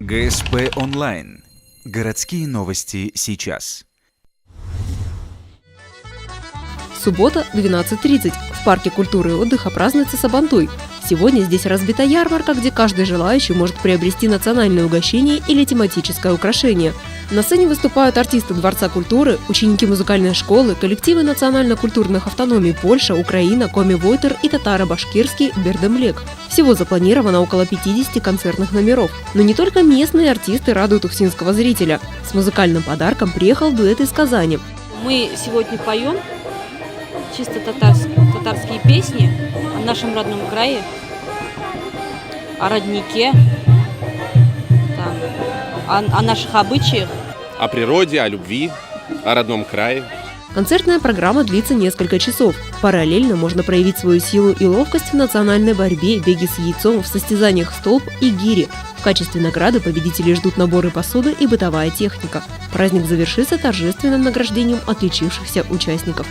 ГСП онлайн. Городские новости сейчас. Суббота, 12:30. В парке культуры и отдыха празднуется Сабантуй. Сегодня здесь разбита ярмарка, где каждый желающий может приобрести национальное угощение или тематическое украшение. На сцене выступают артисты Дворца культуры, ученики музыкальной школы, коллективы национально-культурных автономий Польша, Украина, Коми-Войтер и татаро-башкирский Бердемлек. Всего запланировано около 50 концертных номеров. Но не только местные артисты радуют ухтинского зрителя. С музыкальным подарком приехал дуэт из Казани. Мы сегодня поем чисто татарские песни о нашем родном крае, о роднике, о наших обычаях. О природе, о любви, о родном крае. Концертная программа длится несколько часов. Параллельно можно проявить свою силу и ловкость в национальной борьбе, беге с яйцом, в состязаниях столб и гири. В качестве награды победителей ждут наборы посуды и бытовая техника. Праздник завершится торжественным награждением отличившихся участников.